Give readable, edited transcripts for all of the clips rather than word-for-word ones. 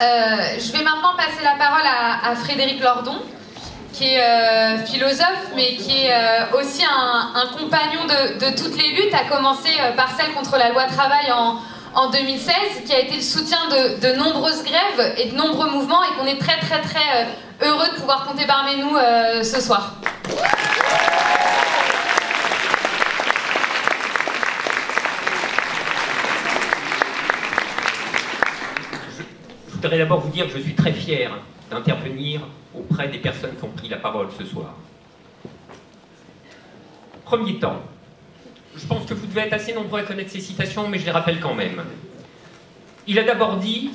Je vais maintenant passer la parole à Frédéric Lordon, qui est philosophe, mais qui est aussi un compagnon de toutes les luttes, à commencer par celle contre la loi travail en 2016, qui a été le soutien de nombreuses grèves et de nombreux mouvements, et qu'on est très heureux de pouvoir compter parmi nous ce soir. Je voudrais d'abord vous dire que je suis très fier d'intervenir auprès des personnes qui ont pris la parole ce soir. Premier temps, je pense que vous devez être assez nombreux à connaître ces citations, mais je les rappelle quand même. Il a d'abord dit: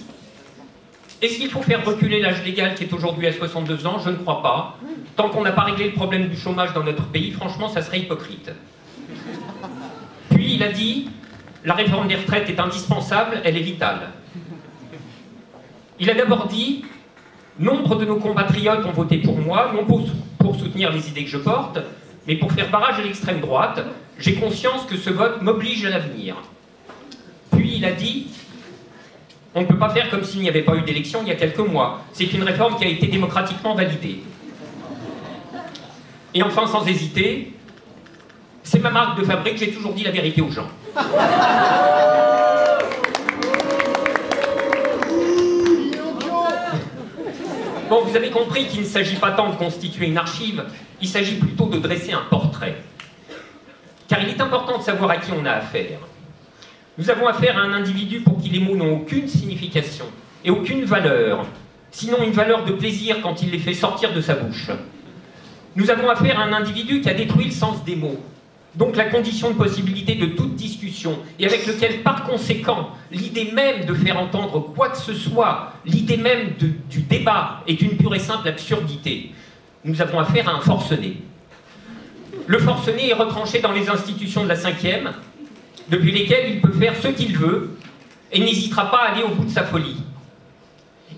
est-ce qu'il faut faire reculer l'âge légal qui est aujourd'hui à 62 ans? Je ne crois pas. Tant qu'on n'a pas réglé le problème du chômage dans notre pays, franchement, ça serait hypocrite. Puis il a dit: la réforme des retraites est indispensable, elle est vitale. Il a d'abord dit: nombre de nos compatriotes ont voté pour moi, non pour soutenir les idées que je porte, mais pour faire barrage à l'extrême droite. J'ai conscience que ce vote m'oblige à l'avenir. Puis il a dit: on ne peut pas faire comme s'il n'y avait pas eu d'élection il y a quelques mois. C'est une réforme qui a été démocratiquement validée. Et enfin, sans hésiter, c'est ma marque de fabrique, j'ai toujours dit la vérité aux gens. Bon, vous avez compris qu'il ne s'agit pas tant de constituer une archive, il s'agit plutôt de dresser un portrait. Car il est important de savoir à qui on a affaire. Nous avons affaire à un individu pour qui les mots n'ont aucune signification et aucune valeur, sinon une valeur de plaisir quand il les fait sortir de sa bouche. Nous avons affaire à un individu qui a détruit le sens des mots, donc la condition de possibilité de toute discussion, et avec lequel, par conséquent, l'idée même de faire entendre quoi que ce soit, l'idée même du débat est une pure et simple absurdité. Nous avons affaire à un forcené. Le forcené est retranché dans les institutions de la 5e, depuis lesquelles il peut faire ce qu'il veut, et n'hésitera pas à aller au bout de sa folie.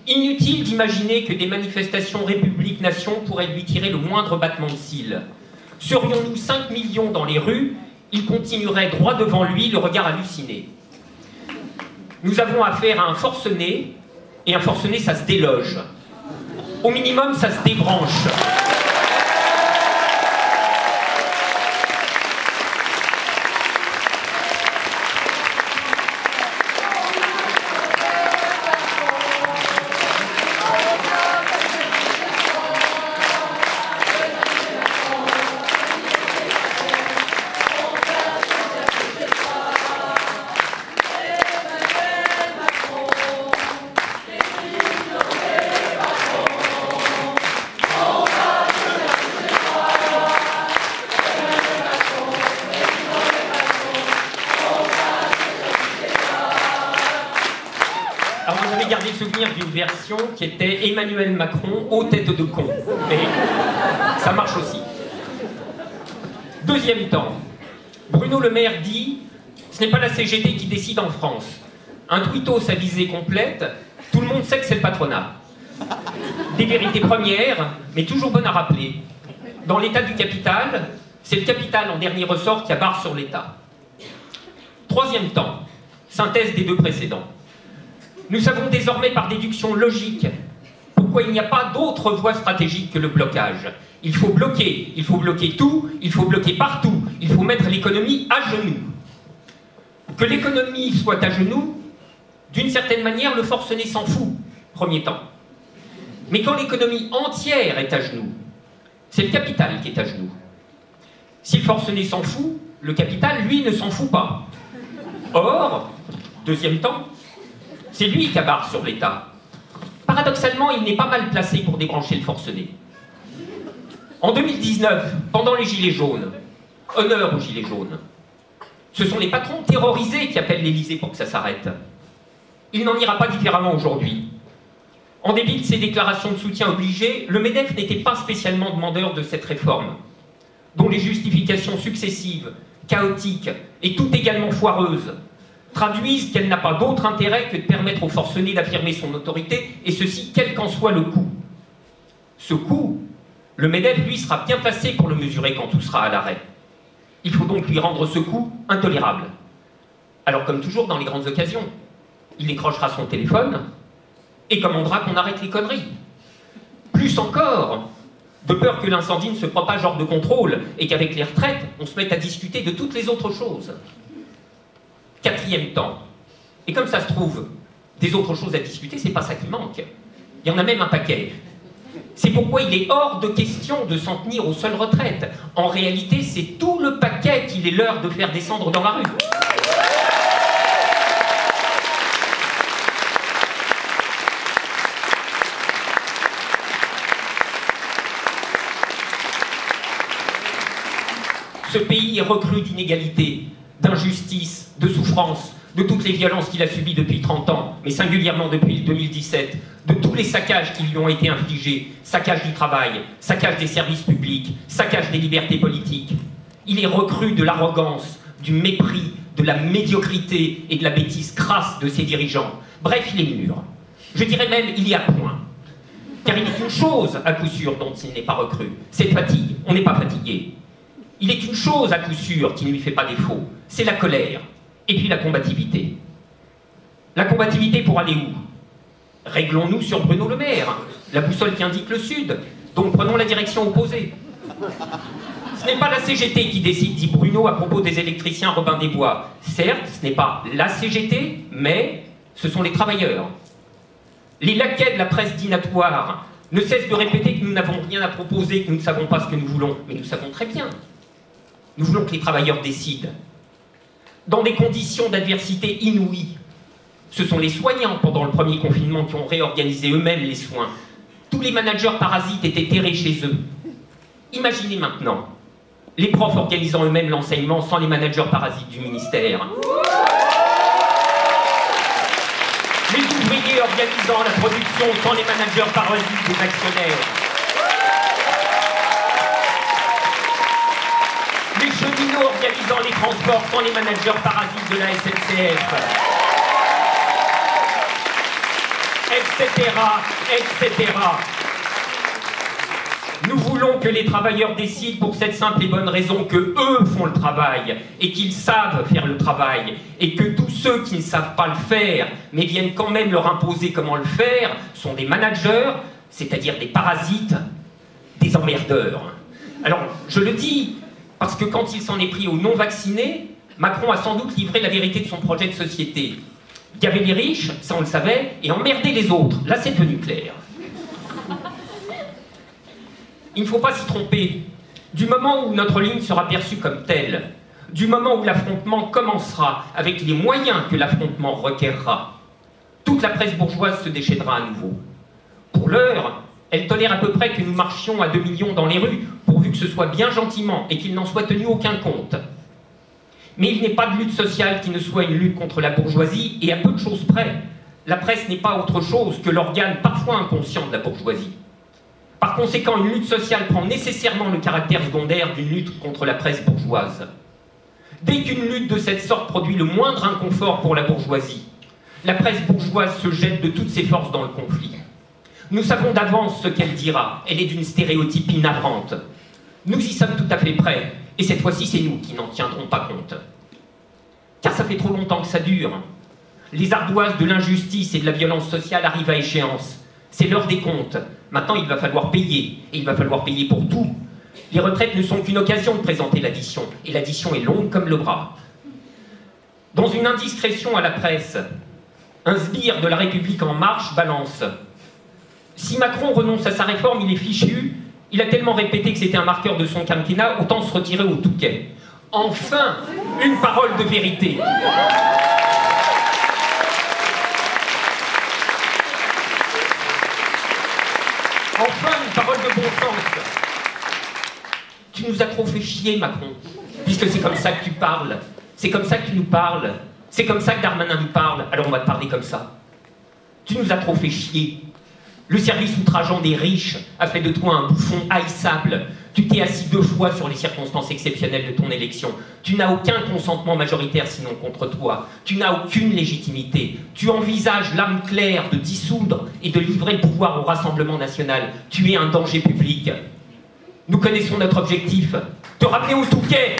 Inutile d'imaginer que des manifestations République-Nation pourraient lui tirer le moindre battement de cils. Serions-nous 5 millions dans les rues, il continuerait droit devant lui, le regard halluciné. Nous avons affaire à un forcené, et un forcené, ça se déloge. Au minimum, ça se débranche. Version qui était Emmanuel Macron aux têtes de con. Mais ça marche aussi. Deuxième temps, Bruno Le Maire dit: ce n'est pas la CGT qui décide en France. Un tweetos à visée complète, tout le monde sait que c'est le patronat. Des vérités premières, mais toujours bonnes à rappeler. Dans l'état du capital, c'est le capital en dernier ressort qui abarre sur l'État. Troisième temps, synthèse des deux précédents. Nous savons désormais par déduction logique pourquoi il n'y a pas d'autre voie stratégique que le blocage. Il faut bloquer tout, il faut bloquer partout, il faut mettre l'économie à genoux. Que l'économie soit à genoux, d'une certaine manière, le forcené s'en fout, premier temps. Mais quand l'économie entière est à genoux, c'est le capital qui est à genoux. Si le forcené s'en fout, le capital, lui, ne s'en fout pas. Or, deuxième temps, c'est lui qui abarre sur l'État. Paradoxalement, il n'est pas mal placé pour débrancher le forcené. En 2019, pendant les Gilets jaunes, honneur aux Gilets jaunes, ce sont les patrons terrorisés qui appellent l'Élysée pour que ça s'arrête. Il n'en ira pas différemment aujourd'hui. En dépit de ses déclarations de soutien obligées, le MEDEF n'était pas spécialement demandeur de cette réforme, dont les justifications successives, chaotiques et toutes également foireuses, traduisent qu'elle n'a pas d'autre intérêt que de permettre au forcené d'affirmer son autorité, et ceci quel qu'en soit le coût. Ce coût, le MEDEF, lui, sera bien placé pour le mesurer quand tout sera à l'arrêt. Il faut donc lui rendre ce coût intolérable. Alors, comme toujours dans les grandes occasions, il décrochera son téléphone et commandera qu'on arrête les conneries. Plus encore, de peur que l'incendie ne se propage hors de contrôle et qu'avec les retraites, on se mette à discuter de toutes les autres choses. Quatrième temps, et comme ça se trouve, des autres choses à discuter, c'est pas ça qui manque. Il y en a même un paquet. C'est pourquoi il est hors de question de s'en tenir aux seules retraites. En réalité, c'est tout le paquet qu'il est l'heure de faire descendre dans la rue. Ce pays est recru d'inégalités, d'injustices, de souffrances, de toutes les violences qu'il a subies depuis 30 ans, mais singulièrement depuis 2017, de tous les saccages qui lui ont été infligés, saccage du travail, saccage des services publics, saccage des libertés politiques. Il est recru de l'arrogance, du mépris, de la médiocrité et de la bêtise crasse de ses dirigeants. Bref, il est mûr. Je dirais même, il y a point. Car il est une chose, à coup sûr, dont il n'est pas recru. Cette fatigue, on n'est pas fatigué. Il est une chose, à coup sûr, qui ne lui fait pas défaut. C'est la colère. Et puis la combativité. La combativité pour aller où? Réglons-nous sur Bruno Le Maire, la boussole qui indique le sud. Donc prenons la direction opposée. Ce n'est pas la CGT qui décide, dit Bruno à propos des électriciens Robin des Bois. Certes, ce n'est pas la CGT, mais ce sont les travailleurs. Les laquais de la presse dinatoire ne cessent de répéter que nous n'avons rien à proposer, que nous ne savons pas ce que nous voulons. Mais nous savons très bien. Nous voulons que les travailleurs décident. Dans des conditions d'adversité inouïes. Ce sont les soignants, pendant le premier confinement, qui ont réorganisé eux-mêmes les soins. Tous les managers parasites étaient terrés chez eux. Imaginez maintenant les profs organisant eux-mêmes l'enseignement sans les managers parasites du ministère. Les ouvriers organisant la production sans les managers parasites des actionnaires. Les cheminots organisant les transports sans les managers parasites de la SNCF. Etc., etc. Nous voulons que les travailleurs décident pour cette simple et bonne raison que eux font le travail et qu'ils savent faire le travail et que tous ceux qui ne savent pas le faire mais viennent quand même leur imposer comment le faire sont des managers, c'est-à-dire des parasites, des emmerdeurs. Alors, je le dis parce que quand il s'en est pris aux non-vaccinés, Macron a sans doute livré la vérité de son projet de société. Il y avait les riches, ça on le savait, et emmerder les autres. Là, c'est devenu clair. Il ne faut pas s'y tromper. Du moment où notre ligne sera perçue comme telle, du moment où l'affrontement commencera avec les moyens que l'affrontement requerra, toute la presse bourgeoise se déchaînera à nouveau. Pour l'heure, elle tolère à peu près que nous marchions à 2 millions dans les rues, pourvu que ce soit bien gentiment et qu'il n'en soit tenu aucun compte. Mais il n'est pas de lutte sociale qui ne soit une lutte contre la bourgeoisie, et à peu de choses près. La presse n'est pas autre chose que l'organe parfois inconscient de la bourgeoisie. Par conséquent, une lutte sociale prend nécessairement le caractère secondaire d'une lutte contre la presse bourgeoise. Dès qu'une lutte de cette sorte produit le moindre inconfort pour la bourgeoisie, la presse bourgeoise se jette de toutes ses forces dans le conflit. Nous savons d'avance ce qu'elle dira, elle est d'une stéréotypie navrante. Nous y sommes tout à fait prêts, et cette fois-ci c'est nous qui n'en tiendrons pas compte. Car ça fait trop longtemps que ça dure. Les ardoises de l'injustice et de la violence sociale arrivent à échéance. C'est l'heure des comptes. Maintenant il va falloir payer, et il va falloir payer pour tout. Les retraites ne sont qu'une occasion de présenter l'addition, et l'addition est longue comme le bras. Dans une indiscrétion à la presse, un sbire de la République en marche balance. Si Macron renonce à sa réforme, il est fichu. Il a tellement répété que c'était un marqueur de son quinquennat, autant se retirer au Touquet. Enfin, une parole de vérité. Enfin, une parole de bon sens. Tu nous as trop fait chier, Macron, puisque c'est comme ça que tu parles. C'est comme ça que tu nous parles. C'est comme ça que Darmanin nous parle. Alors on va te parler comme ça. Tu nous as trop fait chier. Le service outrageant des riches a fait de toi un bouffon haïssable. Tu t'es assis 2 fois sur les circonstances exceptionnelles de ton élection. Tu n'as aucun consentement majoritaire sinon contre toi. Tu n'as aucune légitimité. Tu envisages l'âme claire de dissoudre et de livrer le pouvoir au Rassemblement national. Tu es un danger public. Nous connaissons notre objectif. Te ramener au Touquet.